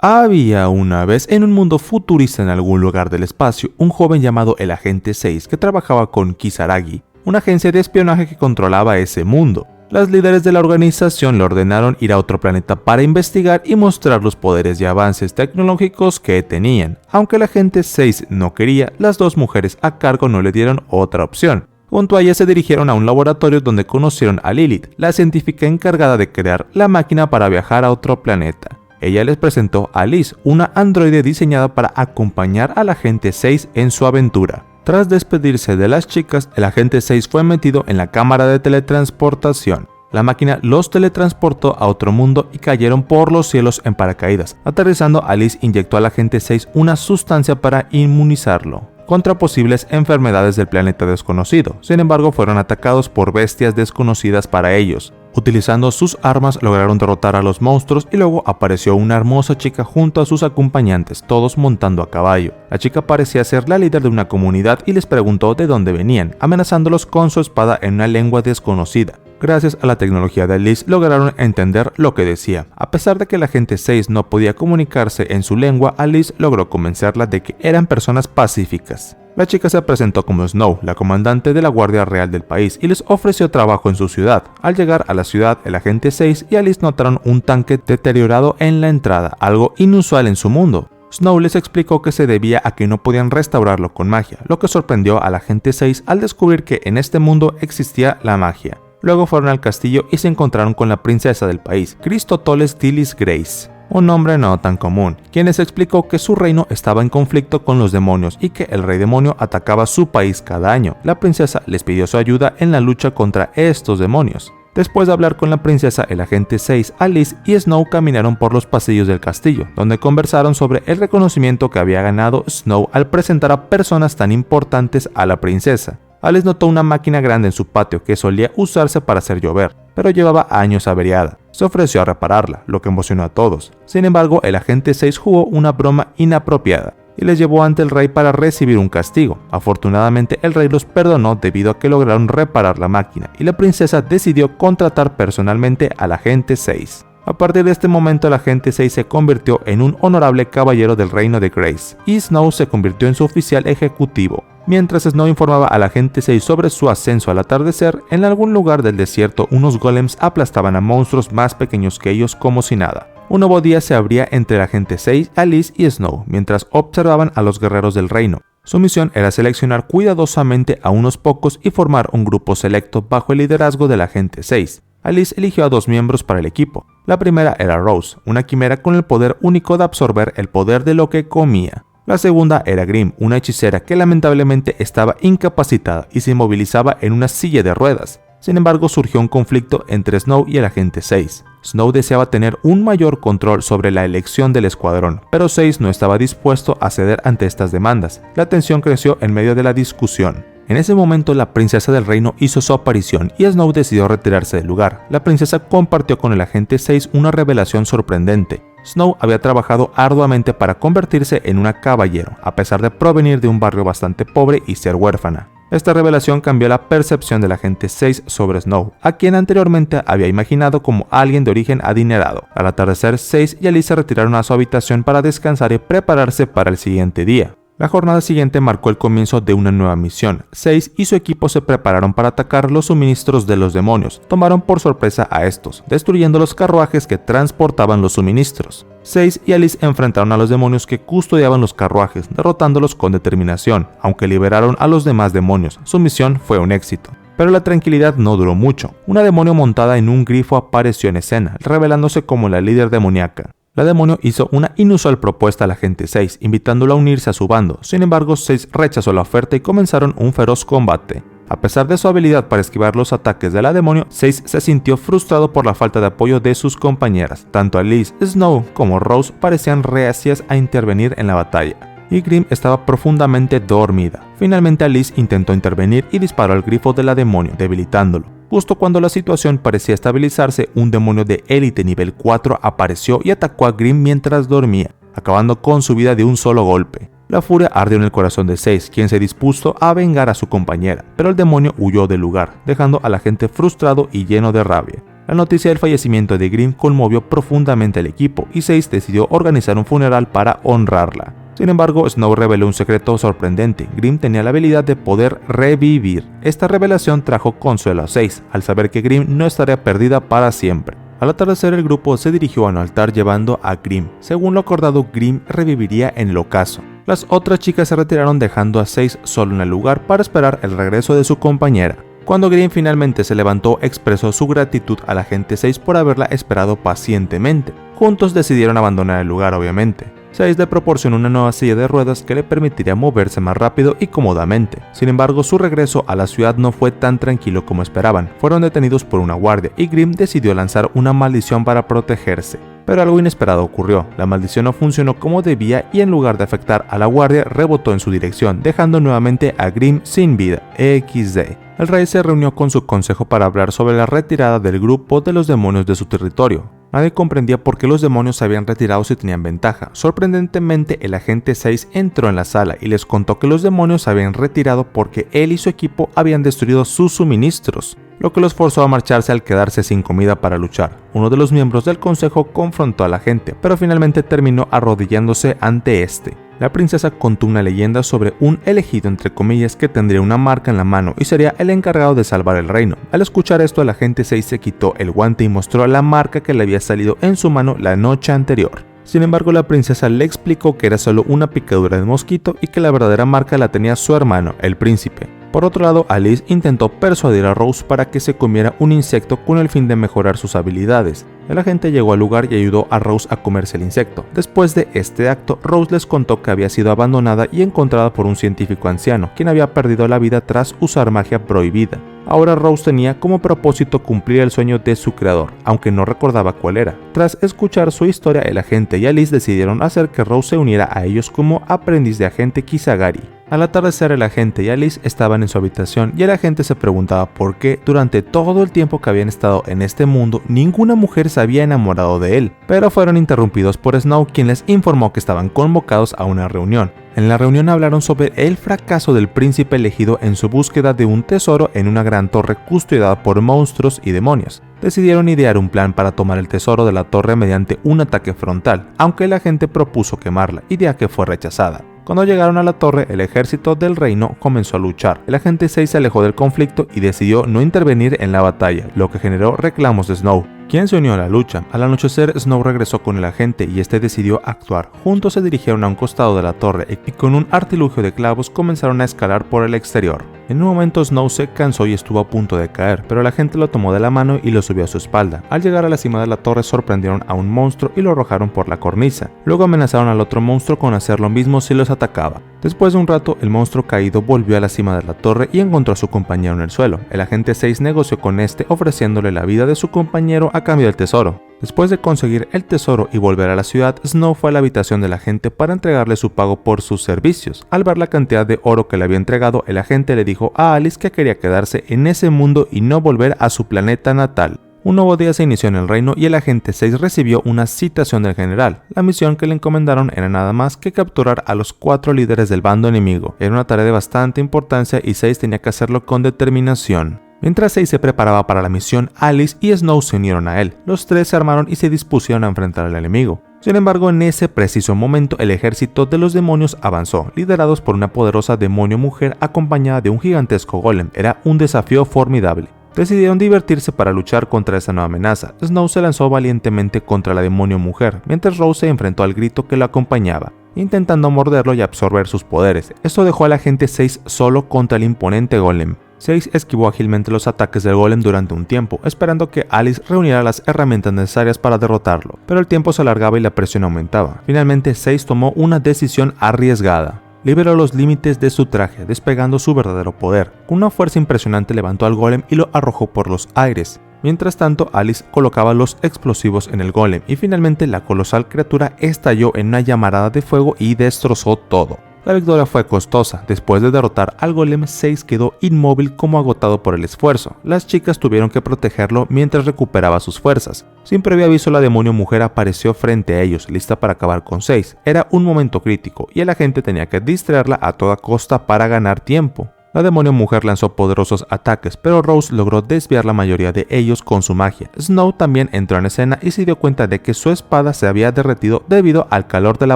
Había una vez en un mundo futurista en algún lugar del espacio un joven llamado el Agente 6 que trabajaba con Kisaragi, una agencia de espionaje que controlaba ese mundo. Los líderes de la organización le ordenaron ir a otro planeta para investigar y mostrar los poderes y avances tecnológicos que tenían. Aunque el Agente 6 no quería, las dos mujeres a cargo no le dieron otra opción. Junto a ella se dirigieron a un laboratorio donde conocieron a Lilith, la científica encargada de crear la máquina para viajar a otro planeta. Ella les presentó a Liz, una androide diseñada para acompañar al Agente 6 en su aventura. Tras despedirse de las chicas, el Agente 6 fue metido en la cámara de teletransportación. La máquina los teletransportó a otro mundo y cayeron por los cielos en paracaídas. Aterrizando, Alice inyectó al Agente 6 una sustancia para inmunizarlo contra posibles enfermedades del planeta desconocido. Sin embargo, fueron atacados por bestias desconocidas para ellos. Utilizando sus armas lograron derrotar a los monstruos y luego apareció una hermosa chica junto a sus acompañantes, todos montando a caballo. La chica parecía ser la líder de una comunidad y les preguntó de dónde venían, amenazándolos con su espada en una lengua desconocida. Gracias a la tecnología de Liz lograron entender lo que decía. A pesar de que el Agente 6 no podía comunicarse en su lengua, Alice logró convencerla de que eran personas pacíficas. La chica se presentó como Snow, la comandante de la Guardia Real del país, y les ofreció trabajo en su ciudad. Al llegar a la ciudad, el Agente 6 y Alice notaron un tanque deteriorado en la entrada, algo inusual en su mundo. Snow les explicó que se debía a que no podían restaurarlo con magia, lo que sorprendió al Agente 6 al descubrir que en este mundo existía la magia. Luego fueron al castillo y se encontraron con la princesa del país, Christotoles Dillis Grace, un nombre no tan común, quien les explicó que su reino estaba en conflicto con los demonios y que el rey demonio atacaba su país cada año. La princesa les pidió su ayuda en la lucha contra estos demonios. Después de hablar con la princesa, el Agente 6, Alice y Snow caminaron por los pasillos del castillo, donde conversaron sobre el reconocimiento que había ganado Snow al presentar a personas tan importantes a la princesa. Alice notó una máquina grande en su patio que solía usarse para hacer llover, pero llevaba años averiada. Se ofreció a repararla, lo que emocionó a todos. Sin embargo, el Agente 6 jugó una broma inapropiada y les llevó ante el rey para recibir un castigo. Afortunadamente, el rey los perdonó debido a que lograron reparar la máquina y la princesa decidió contratar personalmente al Agente 6. A partir de este momento, el Agente 6 se convirtió en un honorable caballero del reino de Grace y Snow se convirtió en su oficial ejecutivo. Mientras Snow informaba al Agente 6 sobre su ascenso al atardecer, en algún lugar del desierto unos golems aplastaban a monstruos más pequeños que ellos como si nada. Un nuevo día se abría entre el Agente 6, Alice y Snow, mientras observaban a los guerreros del reino. Su misión era seleccionar cuidadosamente a unos pocos y formar un grupo selecto bajo el liderazgo del Agente 6. Alice eligió a dos miembros para el equipo. La primera era Rose, una quimera con el poder único de absorber el poder de lo que comía. La segunda era Grimm, una hechicera que lamentablemente estaba incapacitada y se movilizaba en una silla de ruedas. Sin embargo, surgió un conflicto entre Snow y el Agente 6. Snow deseaba tener un mayor control sobre la elección del escuadrón, pero 6 no estaba dispuesto a ceder ante estas demandas. La tensión creció en medio de la discusión. En ese momento, la princesa del reino hizo su aparición y Snow decidió retirarse del lugar. La princesa compartió con el Agente 6 una revelación sorprendente. Snow había trabajado arduamente para convertirse en una caballero, a pesar de provenir de un barrio bastante pobre y ser huérfana. Esta revelación cambió la percepción del Agente 6 sobre Snow, a quien anteriormente había imaginado como alguien de origen adinerado. Al atardecer, 6 y Alice se retiraron a su habitación para descansar y prepararse para el siguiente día. La jornada siguiente marcó el comienzo de una nueva misión. 6 y su equipo se prepararon para atacar los suministros de los demonios. Tomaron por sorpresa a estos, destruyendo los carruajes que transportaban los suministros. 6 y Alice enfrentaron a los demonios que custodiaban los carruajes, derrotándolos con determinación. Aunque liberaron a los demás demonios, su misión fue un éxito. Pero la tranquilidad no duró mucho. Una demonio montada en un grifo apareció en escena, revelándose como la líder demoníaca. La demonio hizo una inusual propuesta al Agente 6, invitándolo a unirse a su bando. Sin embargo, 6 rechazó la oferta y comenzaron un feroz combate. A pesar de su habilidad para esquivar los ataques de la demonio, 6 se sintió frustrado por la falta de apoyo de sus compañeras. Tanto Alice, Snow como Rose parecían reacias a intervenir en la batalla, y Grimm estaba profundamente dormida. Finalmente, Alice intentó intervenir y disparó al grifo de la demonio, debilitándolo. Justo cuando la situación parecía estabilizarse, un demonio de élite nivel 4 apareció y atacó a Grimm mientras dormía, acabando con su vida de un solo golpe. La furia ardió en el corazón de 6, quien se dispuso a vengar a su compañera, pero el demonio huyó del lugar, dejando a la gente frustrado y lleno de rabia. La noticia del fallecimiento de Grimm conmovió profundamente al equipo y 6 decidió organizar un funeral para honrarla. Sin embargo, Snow reveló un secreto sorprendente: Grimm tenía la habilidad de poder revivir. Esta revelación trajo consuelo a 6, al saber que Grimm no estaría perdida para siempre. Al atardecer, el grupo se dirigió a un altar llevando a Grimm. Según lo acordado, Grimm reviviría en el ocaso. Las otras chicas se retiraron dejando a 6 solo en el lugar para esperar el regreso de su compañera. Cuando Grimm finalmente se levantó, expresó su gratitud al agente 6 por haberla esperado pacientemente. Juntos decidieron abandonar el lugar, obviamente. 6 le proporcionó una nueva silla de ruedas que le permitiría moverse más rápido y cómodamente. Sin embargo, su regreso a la ciudad no fue tan tranquilo como esperaban. Fueron detenidos por una guardia y Grimm decidió lanzar una maldición para protegerse. Pero algo inesperado ocurrió: la maldición no funcionó como debía y en lugar de afectar a la guardia, rebotó en su dirección, dejando nuevamente a Grimm sin vida. XD. El rey se reunió con su consejo para hablar sobre la retirada del grupo de los demonios de su territorio. Nadie comprendía por qué los demonios se habían retirado si tenían ventaja. Sorprendentemente, el agente 6 entró en la sala y les contó que los demonios se habían retirado porque él y su equipo habían destruido sus suministros, lo que los forzó a marcharse al quedarse sin comida para luchar. Uno de los miembros del consejo confrontó al agente, pero finalmente terminó arrodillándose ante este. La princesa contó una leyenda sobre un elegido entre comillas que tendría una marca en la mano y sería el encargado de salvar el reino. Al escuchar esto, el agente 6 se quitó el guante y mostró la marca que le había salido en su mano la noche anterior. Sin embargo, la princesa le explicó que era solo una picadura de mosquito y que la verdadera marca la tenía su hermano, el príncipe. Por otro lado, Alice intentó persuadir a Rose para que se comiera un insecto con el fin de mejorar sus habilidades. El agente llegó al lugar y ayudó a Rose a comerse el insecto. Después de este acto, Rose les contó que había sido abandonada y encontrada por un científico anciano, quien había perdido la vida tras usar magia prohibida. Ahora Rose tenía como propósito cumplir el sueño de su creador, aunque no recordaba cuál era. Tras escuchar su historia, el agente y Alice decidieron hacer que Rose se uniera a ellos como aprendiz de agente Kisagari. Al atardecer, el agente y Alice estaban en su habitación y el agente se preguntaba por qué durante todo el tiempo que habían estado en este mundo ninguna mujer se había enamorado de él, pero fueron interrumpidos por Snow, quien les informó que estaban convocados a una reunión. En la reunión hablaron sobre el fracaso del príncipe elegido en su búsqueda de un tesoro en una gran torre custodiada por monstruos y demonios. Decidieron idear un plan para tomar el tesoro de la torre mediante un ataque frontal, aunque el agente propuso quemarla, idea que fue rechazada. Cuando llegaron a la torre, el ejército del reino comenzó a luchar. El agente 6 se alejó del conflicto y decidió no intervenir en la batalla, lo que generó reclamos de Snow, quien se unió a la lucha. Al anochecer, Snow regresó con el agente y este decidió actuar. Juntos se dirigieron a un costado de la torre y con un artilugio de clavos comenzaron a escalar por el exterior. En un momento Snow se cansó y estuvo a punto de caer, pero la gente lo tomó de la mano y lo subió a su espalda. Al llegar a la cima de la torre sorprendieron a un monstruo y lo arrojaron por la cornisa. Luego amenazaron al otro monstruo con hacer lo mismo si los atacaba. Después de un rato, el monstruo caído volvió a la cima de la torre y encontró a su compañero en el suelo. El agente 6 negoció con este ofreciéndole la vida de su compañero a cambio del tesoro. Después de conseguir el tesoro y volver a la ciudad, Snow fue a la habitación del agente para entregarle su pago por sus servicios. Al ver la cantidad de oro que le había entregado, el agente le dijo a Alice que quería quedarse en ese mundo y no volver a su planeta natal. Un nuevo día se inició en el reino y el agente 6 recibió una citación del general. La misión que le encomendaron era nada más que capturar a los 4 líderes del bando enemigo. Era una tarea de bastante importancia y 6 tenía que hacerlo con determinación. Mientras 6 se preparaba para la misión, Alice y Snow se unieron a él. Los 3 se armaron y se dispusieron a enfrentar al enemigo. Sin embargo, en ese preciso momento, el ejército de los demonios avanzó, liderados por una poderosa demonio mujer acompañada de un gigantesco golem. Era un desafío formidable. Decidieron divertirse para luchar contra esa nueva amenaza. Snow se lanzó valientemente contra la demonio mujer, mientras Rose se enfrentó al grito que lo acompañaba, intentando morderlo y absorber sus poderes. Esto dejó al agente 6 solo contra el imponente golem. 6 esquivó ágilmente los ataques del golem durante un tiempo, esperando que Alice reuniera las herramientas necesarias para derrotarlo, pero el tiempo se alargaba y la presión aumentaba. Finalmente 6 tomó una decisión arriesgada. Liberó los límites de su traje, despegando su verdadero poder. Con una fuerza impresionante levantó al golem y lo arrojó por los aires. Mientras tanto, Alice colocaba los explosivos en el golem y finalmente la colosal criatura estalló en una llamarada de fuego y destrozó todo. La victoria fue costosa. Después de derrotar al golem, 6 quedó inmóvil como agotado por el esfuerzo. Las chicas tuvieron que protegerlo mientras recuperaba sus fuerzas. Sin previo aviso, la demonio mujer apareció frente a ellos, lista para acabar con 6. Era un momento crítico y el agente tenía que distraerla a toda costa para ganar tiempo. La demonio mujer lanzó poderosos ataques, pero Rose logró desviar la mayoría de ellos con su magia. Snow también entró en escena y se dio cuenta de que su espada se había derretido debido al calor de la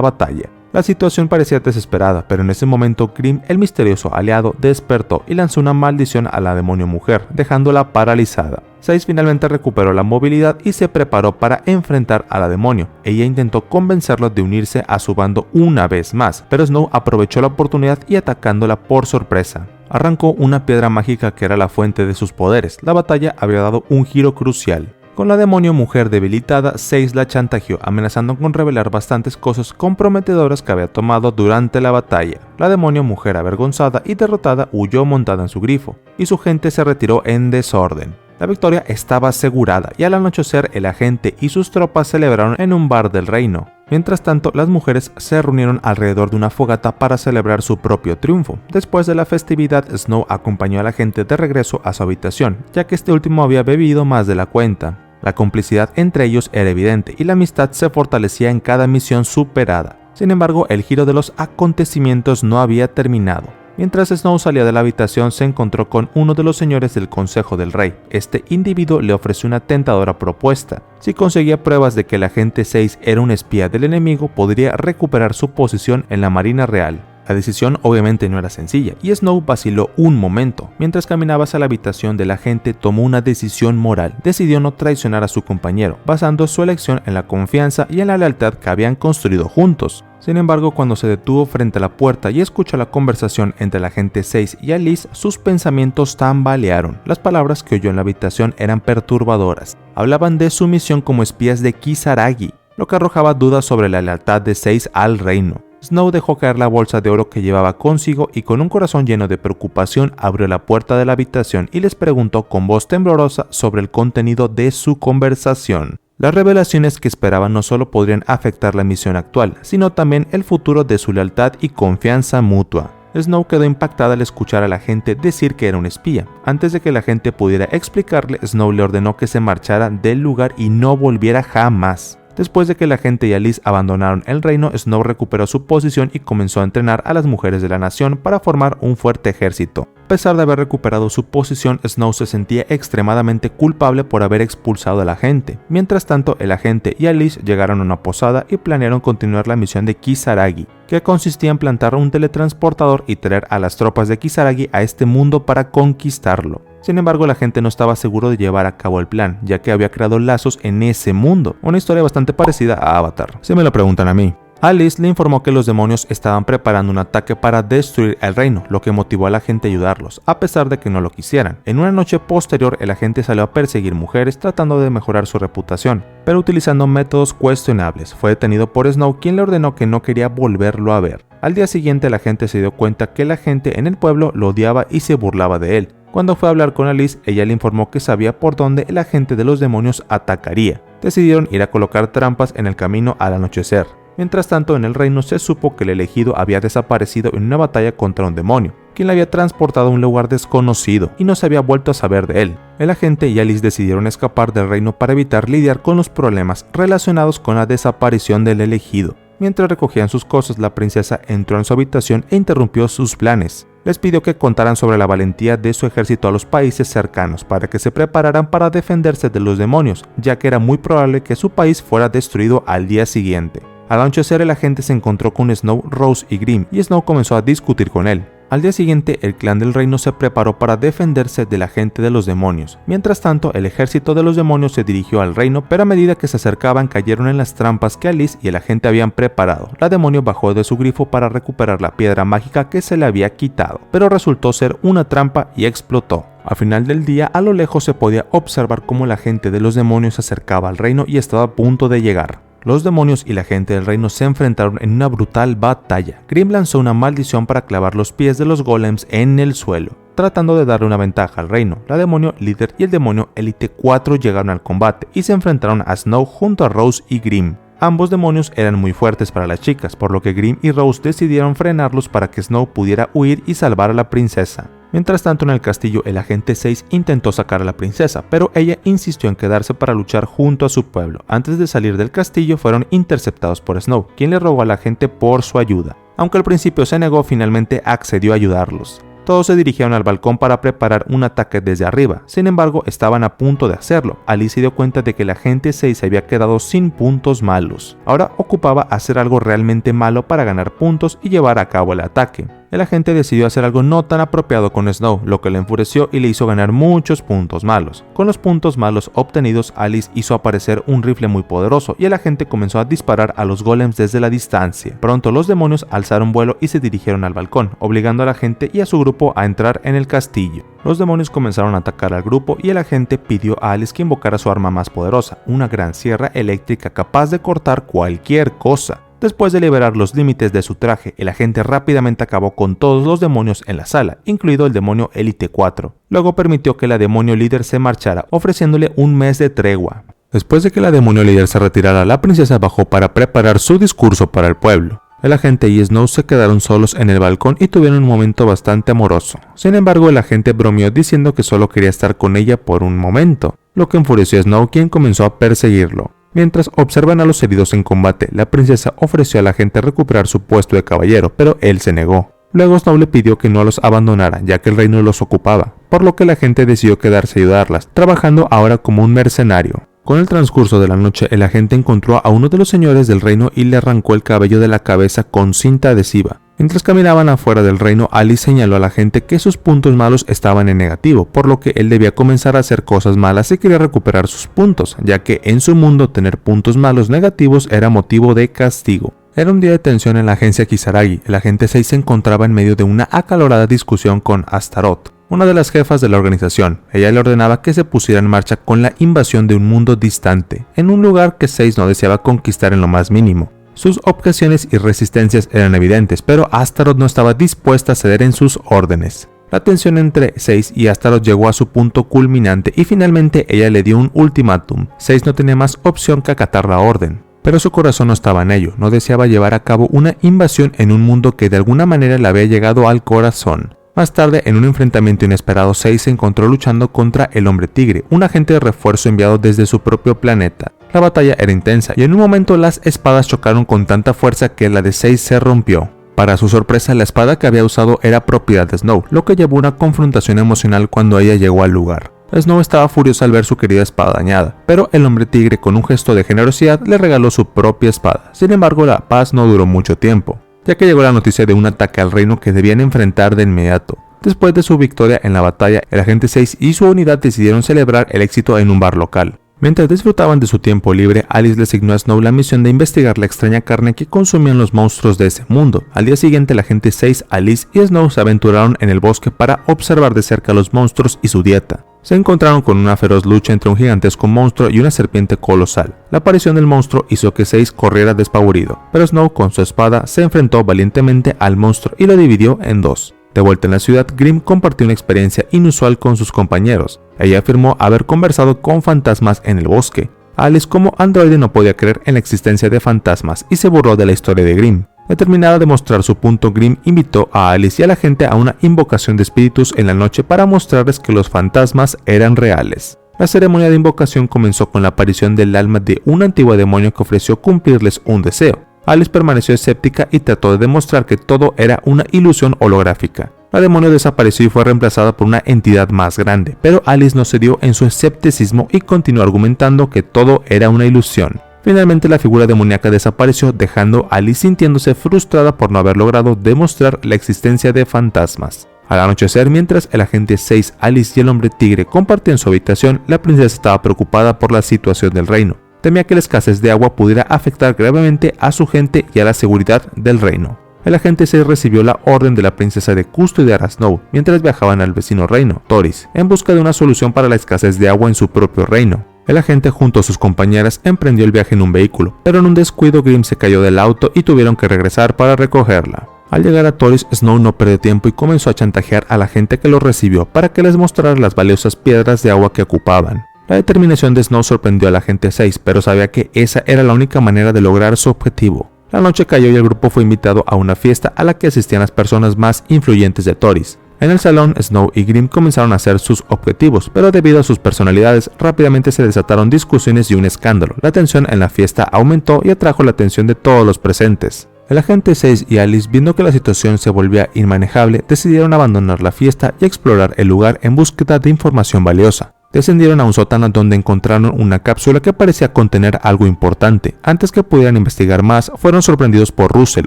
batalla. La situación parecía desesperada, pero en ese momento Grimm, el misterioso aliado, despertó y lanzó una maldición a la demonio mujer, dejándola paralizada. 6 finalmente recuperó la movilidad y se preparó para enfrentar a la demonio. Ella intentó convencerlo de unirse a su bando una vez más, pero Snow aprovechó la oportunidad y atacándola por sorpresa. Arrancó una piedra mágica que era la fuente de sus poderes. La batalla había dado un giro crucial. Con la demonio mujer debilitada, 6 la chantajeó, amenazando con revelar bastantes cosas comprometedoras que había tomado durante la batalla. La demonio mujer, avergonzada y derrotada, huyó montada en su grifo, y su gente se retiró en desorden. La victoria estaba asegurada, y al anochecer el agente y sus tropas celebraron en un bar del reino. Mientras tanto, las mujeres se reunieron alrededor de una fogata para celebrar su propio triunfo. Después de la festividad, Snow acompañó a la gente de regreso a su habitación, ya que este último había bebido más de la cuenta. La complicidad entre ellos era evidente y la amistad se fortalecía en cada misión superada. Sin embargo, el giro de los acontecimientos no había terminado. Mientras Snow salía de la habitación, se encontró con uno de los señores del Consejo del Rey. Este individuo le ofreció una tentadora propuesta. Si conseguía pruebas de que el agente 6 era un espía del enemigo, podría recuperar su posición en la Marina Real. La decisión obviamente no era sencilla, y Snow vaciló un momento. Mientras caminaba hacia la habitación del agente, tomó una decisión moral. Decidió no traicionar a su compañero, basando su elección en la confianza y en la lealtad que habían construido juntos. Sin embargo, cuando se detuvo frente a la puerta y escuchó la conversación entre el agente 6 y Alice, sus pensamientos tambalearon. Las palabras que oyó en la habitación eran perturbadoras. Hablaban de su misión como espías de Kisaragi, lo que arrojaba dudas sobre la lealtad de 6 al reino. Snow dejó caer la bolsa de oro que llevaba consigo y con un corazón lleno de preocupación abrió la puerta de la habitación y les preguntó con voz temblorosa sobre el contenido de su conversación. Las revelaciones que esperaban no solo podrían afectar la misión actual, sino también el futuro de su lealtad y confianza mutua. Snow quedó impactada al escuchar a la gente decir que era un espía. Antes de que la gente pudiera explicarle, Snow le ordenó que se marchara del lugar y no volviera jamás. Después de que la gente y Alice abandonaron el reino, Snow recuperó su posición y comenzó a entrenar a las mujeres de la nación para formar un fuerte ejército. A pesar de haber recuperado su posición, Snow se sentía extremadamente culpable por haber expulsado a la gente. Mientras tanto, el agente y Alice llegaron a una posada y planearon continuar la misión de Kisaragi, que consistía en plantar un teletransportador y traer a las tropas de Kisaragi a este mundo para conquistarlo. Sin embargo, la gente no estaba seguro de llevar a cabo el plan, ya que había creado lazos en ese mundo, una historia bastante parecida a Avatar, si me lo preguntan a mí. Alice le informó que los demonios estaban preparando un ataque para destruir el reino, lo que motivó a la gente a ayudarlos, a pesar de que no lo quisieran. En una noche posterior, el agente salió a perseguir mujeres tratando de mejorar su reputación, pero utilizando métodos cuestionables. Fue detenido por Snow, quien le ordenó que no quería volverlo a ver. Al día siguiente, la gente se dio cuenta que la gente en el pueblo lo odiaba y se burlaba de él. Cuando fue a hablar con Alice, ella le informó que sabía por dónde el agente de los demonios atacaría. Decidieron ir a colocar trampas en el camino al anochecer. Mientras tanto, en el reino se supo que el elegido había desaparecido en una batalla contra un demonio, quien le había transportado a un lugar desconocido y no se había vuelto a saber de él. El agente y Alice decidieron escapar del reino para evitar lidiar con los problemas relacionados con la desaparición del elegido. Mientras recogían sus cosas, la princesa entró en su habitación e interrumpió sus planes. Les pidió que contaran sobre la valentía de su ejército a los países cercanos para que se prepararan para defenderse de los demonios, ya que era muy probable que su país fuera destruido al día siguiente. Al anochecer, el agente se encontró con Snow, Rose y Grimm, y Snow comenzó a discutir con él. Al día siguiente, el clan del reino se preparó para defenderse del agente de los demonios. Mientras tanto, el ejército de los demonios se dirigió al reino, pero a medida que se acercaban cayeron en las trampas que Alice y el agente habían preparado. La demonio bajó de su grifo para recuperar la piedra mágica que se le había quitado, pero resultó ser una trampa y explotó. Al final del día, a lo lejos se podía observar cómo el agente de los demonios se acercaba al reino y estaba a punto de llegar. Los demonios y la gente del reino se enfrentaron en una brutal batalla. Grimm lanzó una maldición para clavar los pies de los golems en el suelo, tratando de darle una ventaja al reino. La demonio líder y el demonio élite 4 llegaron al combate y se enfrentaron a Snow junto a Rose y Grimm. Ambos demonios eran muy fuertes para las chicas, por lo que Grimm y Rose decidieron frenarlos para que Snow pudiera huir y salvar a la princesa. Mientras tanto, en el castillo, el agente 6 intentó sacar a la princesa, pero ella insistió en quedarse para luchar junto a su pueblo. Antes de salir del castillo, fueron interceptados por Snow, quien le rogó a la gente por su ayuda. Aunque al principio se negó, finalmente accedió a ayudarlos. Todos se dirigieron al balcón para preparar un ataque desde arriba, sin embargo estaban a punto de hacerlo. Alice se dio cuenta de que el agente 6 se había quedado sin puntos malos. Ahora ocupaba hacer algo realmente malo para ganar puntos y llevar a cabo el ataque. El agente decidió hacer algo no tan apropiado con Snow, lo que le enfureció y le hizo ganar muchos puntos malos. Con los puntos malos obtenidos, Alice hizo aparecer un rifle muy poderoso y el agente comenzó a disparar a los golems desde la distancia. Pronto los demonios alzaron vuelo y se dirigieron al balcón, obligando al agente y a su grupo a entrar en el castillo. Los demonios comenzaron a atacar al grupo y el agente pidió a Alice que invocara su arma más poderosa, una gran sierra eléctrica capaz de cortar cualquier cosa. Después de liberar los límites de su traje, el agente rápidamente acabó con todos los demonios en la sala, incluido el demonio Elite 4. Luego permitió que la demonio líder se marchara, ofreciéndole un mes de tregua. Después de que la demonio líder se retirara, la princesa bajó para preparar su discurso para el pueblo. El agente y Snow se quedaron solos en el balcón y tuvieron un momento bastante amoroso. Sin embargo, el agente bromeó diciendo que solo quería estar con ella por un momento, lo que enfureció a Snow, quien comenzó a perseguirlo. Mientras observan a los heridos en combate, la princesa ofreció al agente recuperar su puesto de caballero, pero él se negó. Luego Snow le pidió que no los abandonara, ya que el reino los ocupaba, por lo que la gente decidió quedarse a ayudarlas, trabajando ahora como un mercenario. Con el transcurso de la noche, el agente encontró a uno de los señores del reino y le arrancó el cabello de la cabeza con cinta adhesiva. Mientras caminaban afuera del reino, Alice señaló a la gente que sus puntos malos estaban en negativo, por lo que él debía comenzar a hacer cosas malas si quería recuperar sus puntos, ya que en su mundo tener puntos malos negativos era motivo de castigo. Era un día de tensión en la agencia Kisaragi. El agente 6 se encontraba en medio de una acalorada discusión con Astaroth, una de las jefas de la organización. Ella le ordenaba que se pusiera en marcha con la invasión de un mundo distante, en un lugar que 6 no deseaba conquistar en lo más mínimo. Sus objeciones y resistencias eran evidentes, pero Astaroth no estaba dispuesta a ceder en sus órdenes. La tensión entre 6 y Astaroth llegó a su punto culminante y finalmente ella le dio un ultimátum. 6 no tenía más opción que acatar la orden. Pero su corazón no estaba en ello, no deseaba llevar a cabo una invasión en un mundo que de alguna manera le había llegado al corazón. Más tarde, en un enfrentamiento inesperado, 6 se encontró luchando contra el Hombre Tigre, un agente de refuerzo enviado desde su propio planeta. La batalla era intensa y en un momento las espadas chocaron con tanta fuerza que la de 6 se rompió. Para su sorpresa, la espada que había usado era propiedad de Snow, lo que llevó a una confrontación emocional cuando ella llegó al lugar. Snow estaba furiosa al ver su querida espada dañada, pero el Hombre Tigre, con un gesto de generosidad, le regaló su propia espada. Sin embargo, la paz no duró mucho tiempo, ya que llegó la noticia de un ataque al reino que debían enfrentar de inmediato. Después de su victoria en la batalla, el agente 6 y su unidad decidieron celebrar el éxito en un bar local. Mientras disfrutaban de su tiempo libre, Alice le asignó a Snow la misión de investigar la extraña carne que consumían los monstruos de ese mundo. Al día siguiente, el agente 6, Alice y Snow se aventuraron en el bosque para observar de cerca a los monstruos y su dieta. Se encontraron con una feroz lucha entre un gigantesco monstruo y una serpiente colosal. La aparición del monstruo hizo que 6 corriera despavorido, pero Snow con su espada se enfrentó valientemente al monstruo y lo dividió en dos. De vuelta en la ciudad, Grimm compartió una experiencia inusual con sus compañeros. Ella afirmó haber conversado con fantasmas en el bosque. Alice, como androide, no podía creer en la existencia de fantasmas y se burló de la historia de Grimm. Determinada a demostrar su punto, Grimm invitó a Alice y a la gente a una invocación de espíritus en la noche para mostrarles que los fantasmas eran reales. La ceremonia de invocación comenzó con la aparición del alma de un antiguo demonio que ofreció cumplirles un deseo. Alice permaneció escéptica y trató de demostrar que todo era una ilusión holográfica. La demonio desapareció y fue reemplazada por una entidad más grande, pero Alice no cedió en su escepticismo y continuó argumentando que todo era una ilusión. Finalmente la figura demoníaca desapareció, dejando a Alice sintiéndose frustrada por no haber logrado demostrar la existencia de fantasmas. Al anochecer, mientras el agente 6, Alice y el Hombre Tigre compartían su habitación, la princesa estaba preocupada por la situación del reino. Temía que la escasez de agua pudiera afectar gravemente a su gente y a la seguridad del reino. El agente 6 recibió la orden de la princesa de custodiar a Snow mientras viajaban al vecino reino, Toris, en busca de una solución para la escasez de agua en su propio reino. El agente junto a sus compañeras emprendió el viaje en un vehículo, pero en un descuido Grimm se cayó del auto y tuvieron que regresar para recogerla. Al llegar a Toris, Snow no perdió tiempo y comenzó a chantajear a la gente que lo recibió para que les mostrara las valiosas piedras de agua que ocupaban. La determinación de Snow sorprendió al agente 6, pero sabía que esa era la única manera de lograr su objetivo. La noche cayó y el grupo fue invitado a una fiesta a la que asistían las personas más influyentes de Toris. En el salón, Snow y Grimm comenzaron a hacer sus objetivos, pero debido a sus personalidades, rápidamente se desataron discusiones y un escándalo. La tensión en la fiesta aumentó y atrajo la atención de todos los presentes. El agente 6 y Alice, viendo que la situación se volvía inmanejable, decidieron abandonar la fiesta y explorar el lugar en búsqueda de información valiosa. Descendieron a un sótano donde encontraron una cápsula que parecía contener algo importante. Antes que pudieran investigar más, fueron sorprendidos por Russell,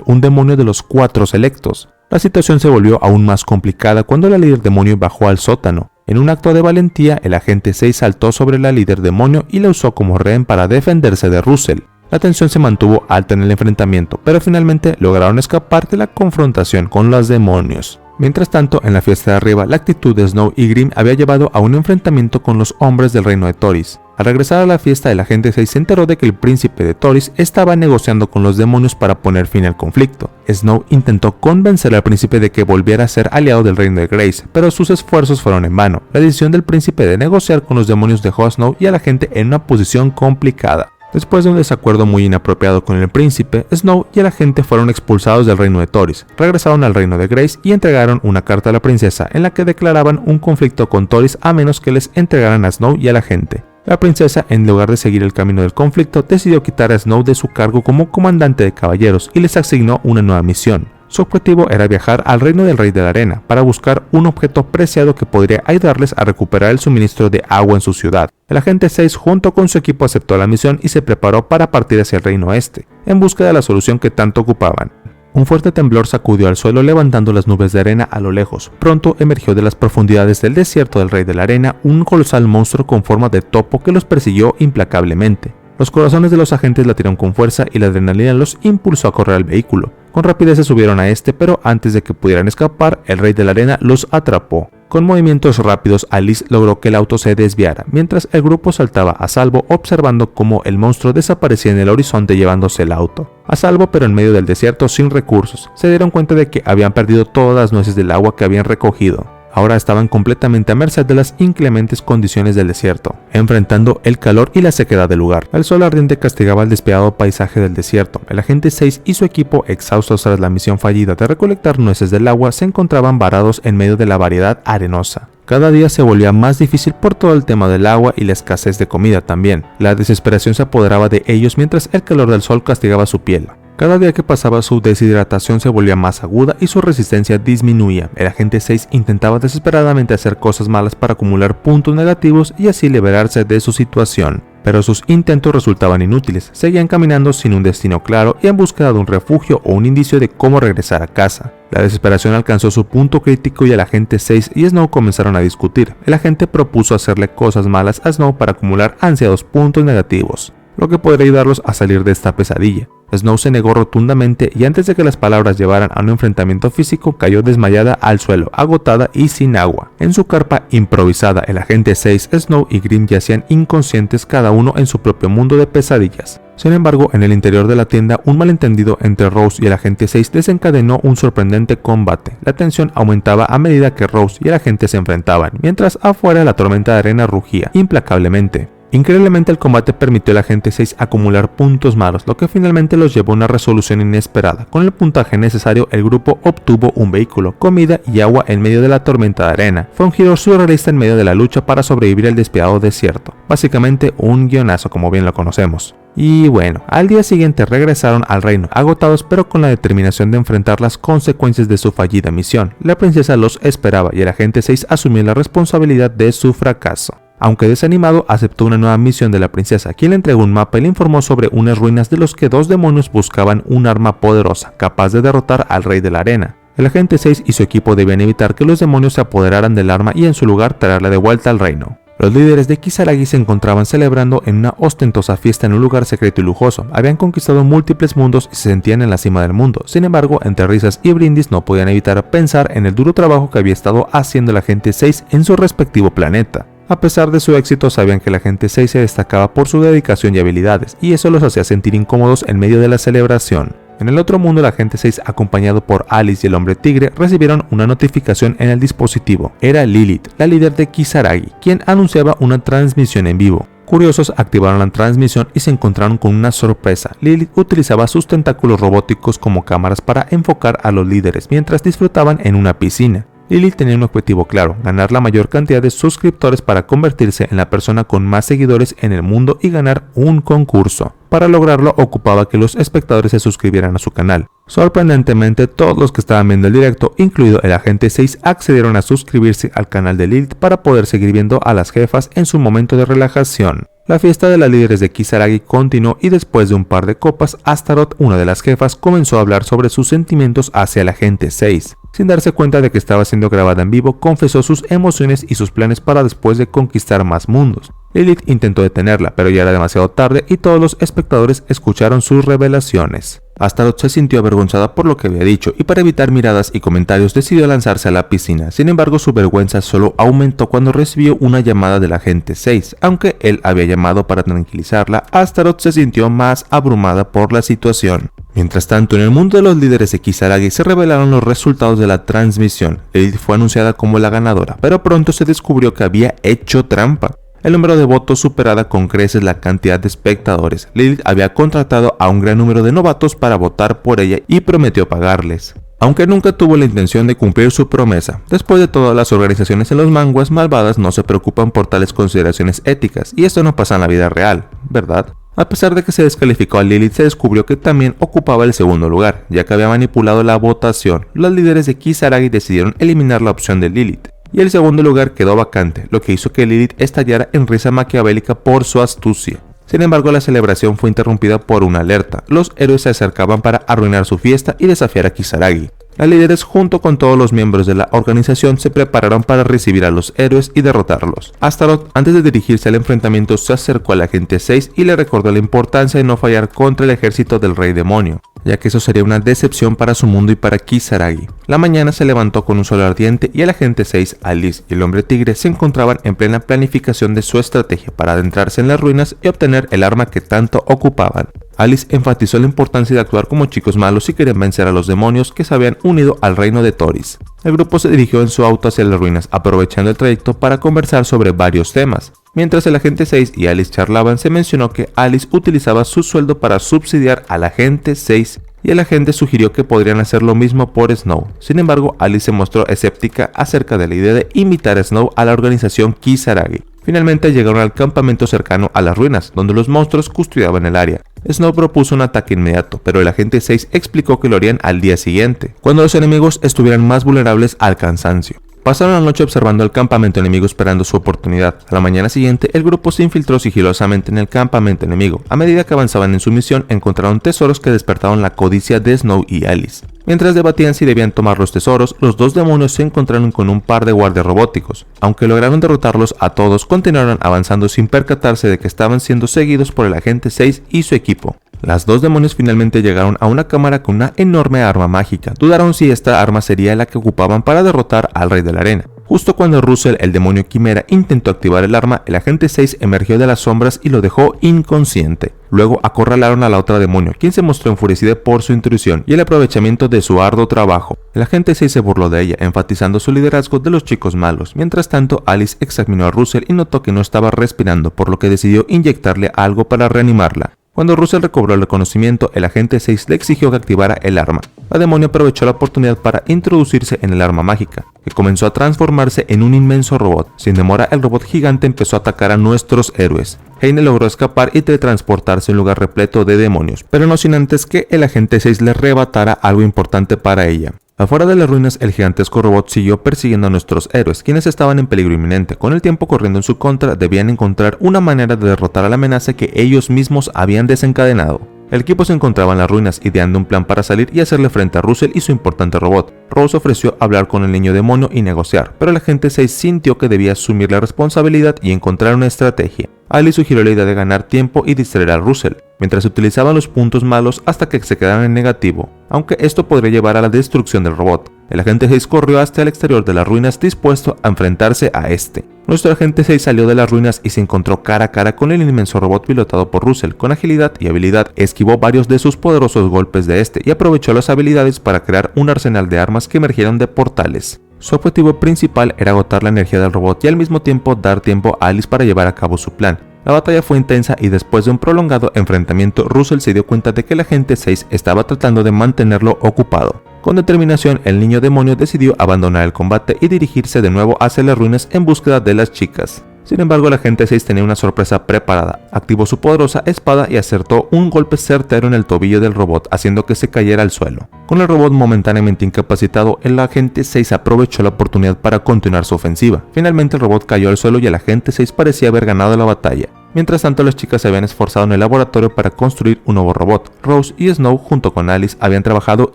un demonio de los 4 selectos. La situación se volvió aún más complicada cuando la líder demonio bajó al sótano. En un acto de valentía, el agente 6 saltó sobre la líder demonio y la usó como rehén para defenderse de Russell. La tensión se mantuvo alta en el enfrentamiento, pero finalmente lograron escapar de la confrontación con los demonios. Mientras tanto, en la fiesta de arriba, la actitud de Snow y Grimm había llevado a un enfrentamiento con los hombres del reino de Thoris. Al regresar a la fiesta, el agente 6 se enteró de que el príncipe de Thoris estaba negociando con los demonios para poner fin al conflicto. Snow intentó convencer al príncipe de que volviera a ser aliado del reino de Grace, pero sus esfuerzos fueron en vano. La decisión del príncipe de negociar con los demonios dejó a Snow y a la gente en una posición complicada. Después de un desacuerdo muy inapropiado con el príncipe, Snow y el agente fueron expulsados del reino de Thoris, regresaron al reino de Grace y entregaron una carta a la princesa en la que declaraban un conflicto con Thoris a menos que les entregaran a Snow y al agente. La princesa, en lugar de seguir el camino del conflicto, decidió quitar a Snow de su cargo como comandante de caballeros y les asignó una nueva misión. Su objetivo era viajar al reino del Rey de la Arena para buscar un objeto preciado que podría ayudarles a recuperar el suministro de agua en su ciudad. El agente 6 junto con su equipo aceptó la misión y se preparó para partir hacia el reino oeste, en busca de la solución que tanto ocupaban. Un fuerte temblor sacudió al suelo levantando las nubes de arena a lo lejos. Pronto emergió de las profundidades del desierto del Rey de la Arena un colosal monstruo con forma de topo que los persiguió implacablemente. Los corazones de los agentes latieron con fuerza y la adrenalina los impulsó a correr al vehículo. Con rapidez se subieron a este, pero antes de que pudieran escapar, el Rey de la Arena los atrapó. Con movimientos rápidos, Alice logró que el auto se desviara, mientras el grupo saltaba a salvo observando cómo el monstruo desaparecía en el horizonte llevándose el auto. A salvo pero en medio del desierto sin recursos, se dieron cuenta de que habían perdido todas las nueces del agua que habían recogido. Ahora estaban completamente a merced de las inclementes condiciones del desierto, enfrentando el calor y la sequedad del lugar. El sol ardiente castigaba el despiadado paisaje del desierto. El agente 6 y su equipo, exhaustos tras la misión fallida de recolectar nueces del agua, se encontraban varados en medio de la variedad arenosa. Cada día se volvía más difícil por todo el tema del agua y la escasez de comida también. La desesperación se apoderaba de ellos mientras el calor del sol castigaba su piel. Cada día que pasaba su deshidratación se volvía más aguda y su resistencia disminuía. El agente 6 intentaba desesperadamente hacer cosas malas para acumular puntos negativos y así liberarse de su situación. Pero sus intentos resultaban inútiles, seguían caminando sin un destino claro y en búsqueda de un refugio o un indicio de cómo regresar a casa. La desesperación alcanzó su punto crítico y el agente 6 y Snow comenzaron a discutir. El agente propuso hacerle cosas malas a Snow para acumular ansiados puntos negativos, lo que podría ayudarlos a salir de esta pesadilla. Snow se negó rotundamente y antes de que las palabras llevaran a un enfrentamiento físico cayó desmayada al suelo, agotada y sin agua. En su carpa improvisada, el agente 6, Snow y Grimm yacían inconscientes cada uno en su propio mundo de pesadillas. Sin embargo, en el interior de la tienda, un malentendido entre Rose y el agente 6 desencadenó un sorprendente combate. La tensión aumentaba a medida que Rose y el agente se enfrentaban, mientras afuera la tormenta de arena rugía implacablemente. Increíblemente el combate permitió al agente 6 acumular puntos malos, lo que finalmente los llevó a una resolución inesperada. Con el puntaje necesario, el grupo obtuvo un vehículo, comida y agua en medio de la tormenta de arena. Fue un giro surrealista en medio de la lucha para sobrevivir al despiadado desierto. Básicamente un guionazo como bien lo conocemos. Y bueno, al día siguiente regresaron al reino, agotados pero con la determinación de enfrentar las consecuencias de su fallida misión. La princesa los esperaba y el agente 6 asumió la responsabilidad de su fracaso. Aunque desanimado, aceptó una nueva misión de la princesa, quien le entregó un mapa y le informó sobre unas ruinas de los que dos demonios buscaban un arma poderosa, capaz de derrotar al Rey de la Arena. El agente 6 y su equipo debían evitar que los demonios se apoderaran del arma y en su lugar traerla de vuelta al reino. Los líderes de Kisaragi se encontraban celebrando en una ostentosa fiesta en un lugar secreto y lujoso. Habían conquistado múltiples mundos y se sentían en la cima del mundo. Sin embargo, entre risas y brindis no podían evitar pensar en el duro trabajo que había estado haciendo el agente 6 en su respectivo planeta. A pesar de su éxito, sabían que el agente 6 se destacaba por su dedicación y habilidades, y eso los hacía sentir incómodos en medio de la celebración. En el otro mundo, el agente 6, acompañado por Alice y el hombre tigre, recibieron una notificación en el dispositivo. Era Lilith, la líder de Kisaragi, quien anunciaba una transmisión en vivo. Curiosos, activaron la transmisión y se encontraron con una sorpresa. Lilith utilizaba sus tentáculos robóticos como cámaras para enfocar a los líderes mientras disfrutaban en una piscina. Lilith tenía un objetivo claro, ganar la mayor cantidad de suscriptores para convertirse en la persona con más seguidores en el mundo y ganar un concurso. Para lograrlo ocupaba que los espectadores se suscribieran a su canal. Sorprendentemente, todos los que estaban viendo el directo, incluido el agente 6, accedieron a suscribirse al canal de Lilith para poder seguir viendo a las jefas en su momento de relajación. La fiesta de las líderes de Kisaragi continuó y después de un par de copas, Astaroth, una de las jefas, comenzó a hablar sobre sus sentimientos hacia el agente 6. Sin darse cuenta de que estaba siendo grabada en vivo, confesó sus emociones y sus planes para después de conquistar más mundos. Lilith intentó detenerla, pero ya era demasiado tarde y todos los espectadores escucharon sus revelaciones. Astaroth se sintió avergonzada por lo que había dicho y para evitar miradas y comentarios decidió lanzarse a la piscina. Sin embargo, su vergüenza solo aumentó cuando recibió una llamada del agente 6. Aunque él había llamado para tranquilizarla, Astaroth se sintió más abrumada por la situación. Mientras tanto, en el mundo de los líderes de Kisaragi se revelaron los resultados de la transmisión. Lilith fue anunciada como la ganadora, pero pronto se descubrió que había hecho trampa. El número de votos superaba con creces la cantidad de espectadores. Lilith había contratado a un gran número de novatos para votar por ella y prometió pagarles. Aunque nunca tuvo la intención de cumplir su promesa. Después de todo, las organizaciones en los manguas malvadas no se preocupan por tales consideraciones éticas, y esto no pasa en la vida real, ¿verdad? A pesar de que se descalificó a Lilith, se descubrió que también ocupaba el segundo lugar, ya que había manipulado la votación. Los líderes de Kisaragi decidieron eliminar la opción de Lilith, y el segundo lugar quedó vacante, lo que hizo que Lilith estallara en risa maquiavélica por su astucia. Sin embargo, la celebración fue interrumpida por una alerta. Los héroes se acercaban para arruinar su fiesta y desafiar a Kisaragi. Las líderes, junto con todos los miembros de la organización, se prepararon para recibir a los héroes y derrotarlos. Astaroth, antes de dirigirse al enfrentamiento, se acercó al agente 6 y le recordó la importancia de no fallar contra el ejército del rey demonio, ya que eso sería una decepción para su mundo y para Kisaragi. La mañana se levantó con un sol ardiente y el agente 6, Alice y el hombre tigre se encontraban en plena planificación de su estrategia para adentrarse en las ruinas y obtener el arma que tanto ocupaban. Alice enfatizó la importancia de actuar como chicos malos si querían vencer a los demonios que se habían unido al reino de Thoris. El grupo se dirigió en su auto hacia las ruinas, aprovechando el trayecto para conversar sobre varios temas. Mientras el agente 6 y Alice charlaban, se mencionó que Alice utilizaba su sueldo para subsidiar al agente 6 y el agente sugirió que podrían hacer lo mismo por Snow. Sin embargo, Alice se mostró escéptica acerca de la idea de invitar a Snow a la organización Kisaragi. Finalmente llegaron al campamento cercano a las ruinas, donde los monstruos custodiaban el área. Snow propuso un ataque inmediato, pero el agente 6 explicó que lo harían al día siguiente, cuando los enemigos estuvieran más vulnerables al cansancio. Pasaron la noche observando el campamento enemigo esperando su oportunidad. A la mañana siguiente, el grupo se infiltró sigilosamente en el campamento enemigo. A medida que avanzaban en su misión, encontraron tesoros que despertaron la codicia de Snow y Alice. Mientras debatían si debían tomar los tesoros, los dos demonios se encontraron con un par de guardias robóticos. Aunque lograron derrotarlos a todos, continuaron avanzando sin percatarse de que estaban siendo seguidos por el agente 6 y su equipo. Las dos demonios finalmente llegaron a una cámara con una enorme arma mágica. Dudaron si esta arma sería la que ocupaban para derrotar al rey de la arena. Justo cuando Russell, el demonio quimera, intentó activar el arma, el agente 6 emergió de las sombras y lo dejó inconsciente. Luego acorralaron a la otra demonio, quien se mostró enfurecida por su intrusión y el aprovechamiento de su arduo trabajo. El agente 6 se burló de ella, enfatizando su liderazgo de los chicos malos. Mientras tanto, Alice examinó a Russell y notó que no estaba respirando, por lo que decidió inyectarle algo para reanimarla. Cuando Russell recobró el reconocimiento, el agente 6 le exigió que activara el arma. La demonio aprovechó la oportunidad para introducirse en el arma mágica, que comenzó a transformarse en un inmenso robot. Sin demora, el robot gigante empezó a atacar a nuestros héroes. Heine logró escapar y teletransportarse a un lugar repleto de demonios, pero no sin antes que el agente 6 le arrebatara algo importante para ella. Afuera de las ruinas, el gigantesco robot siguió persiguiendo a nuestros héroes, quienes estaban en peligro inminente. Con el tiempo corriendo en su contra, debían encontrar una manera de derrotar a la amenaza que ellos mismos habían desencadenado. El equipo se encontraba en las ruinas, ideando un plan para salir y hacerle frente a Russell y su importante robot. Rose ofreció hablar con el niño demonio y negociar, pero el agente 6 sintió que debía asumir la responsabilidad y encontrar una estrategia. Alice sugirió la idea de ganar tiempo y distraer a Russell, mientras utilizaban los puntos malos hasta que se quedaran en negativo, aunque esto podría llevar a la destrucción del robot. El agente 6 corrió hasta el exterior de las ruinas dispuesto a enfrentarse a este. Nuestro agente 6 salió de las ruinas y se encontró cara a cara con el inmenso robot pilotado por Russell. Con agilidad y habilidad esquivó varios de sus poderosos golpes de este y aprovechó las habilidades para crear un arsenal de armas que emergieron de portales. Su objetivo principal era agotar la energía del robot y al mismo tiempo dar tiempo a Alice para llevar a cabo su plan. La batalla fue intensa y después de un prolongado enfrentamiento, Russell se dio cuenta de que el agente 6 estaba tratando de mantenerlo ocupado. Con determinación, el niño demonio decidió abandonar el combate y dirigirse de nuevo hacia las ruinas en búsqueda de las chicas. Sin embargo, el agente 6 tenía una sorpresa preparada. Activó su poderosa espada y acertó un golpe certero en el tobillo del robot, haciendo que se cayera al suelo. Con el robot momentáneamente incapacitado, el agente 6 aprovechó la oportunidad para continuar su ofensiva. Finalmente el robot cayó al suelo y el agente 6 parecía haber ganado la batalla. Mientras tanto, las chicas se habían esforzado en el laboratorio para construir un nuevo robot. Rose y Snow, junto con Alice, habían trabajado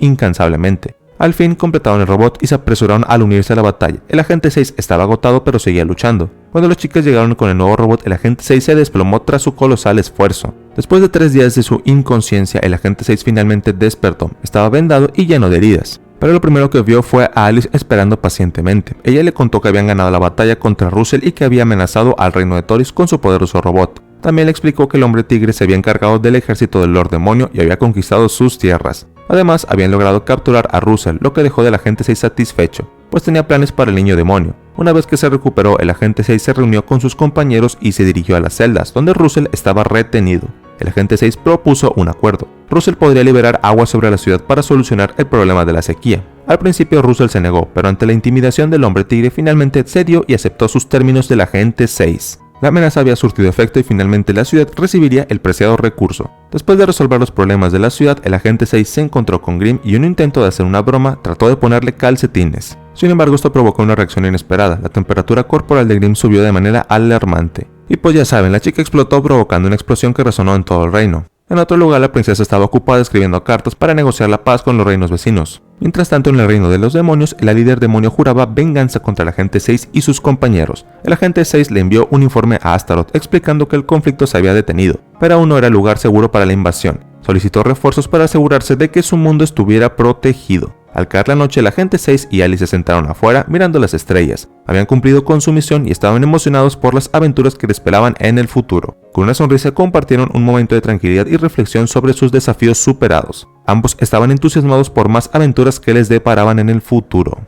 incansablemente. Al fin completaron el robot y se apresuraron al unirse a la batalla. El agente 6 estaba agotado pero seguía luchando. Cuando las chicas llegaron con el nuevo robot, el agente 6 se desplomó tras su colosal esfuerzo. Después de 3 días de su inconsciencia, el agente 6 finalmente despertó. Estaba vendado y lleno de heridas. Pero lo primero que vio fue a Alice esperando pacientemente. Ella le contó que habían ganado la batalla contra Russell y que había amenazado al reino de Toris con su poderoso robot. También le explicó que el hombre tigre se había encargado del ejército del Lord Demonio y había conquistado sus tierras. Además, habían logrado capturar a Russell, lo que dejó del agente 6 satisfecho, pues tenía planes para el niño demonio. Una vez que se recuperó, el agente 6 se reunió con sus compañeros y se dirigió a las celdas, donde Russell estaba retenido. El agente 6 propuso un acuerdo. Russell podría liberar agua sobre la ciudad para solucionar el problema de la sequía. Al principio Russell se negó, pero ante la intimidación del hombre tigre finalmente cedió y aceptó sus términos del agente 6. La amenaza había surtido efecto y finalmente la ciudad recibiría el preciado recurso. Después de resolver los problemas de la ciudad, el agente 6 se encontró con Grimm y en un intento de hacer una broma, trató de ponerle calcetines. Sin embargo, esto provocó una reacción inesperada. La temperatura corporal de Grimm subió de manera alarmante. Y pues ya saben, la chica explotó provocando una explosión que resonó en todo el reino. En otro lugar, la princesa estaba ocupada escribiendo cartas para negociar la paz con los reinos vecinos. Mientras tanto, en el reino de los demonios, la líder demonio juraba venganza contra el agente 6 y sus compañeros. El agente 6 le envió un informe a Astaroth explicando que el conflicto se había detenido, pero aún no era el lugar seguro para la invasión. Solicitó refuerzos para asegurarse de que su mundo estuviera protegido. Al caer la noche, el agente 6 y Alice se sentaron afuera mirando las estrellas. Habían cumplido con su misión y estaban emocionados por las aventuras que les esperaban en el futuro. Con una sonrisa compartieron un momento de tranquilidad y reflexión sobre sus desafíos superados. Ambos estaban entusiasmados por más aventuras que les deparaban en el futuro.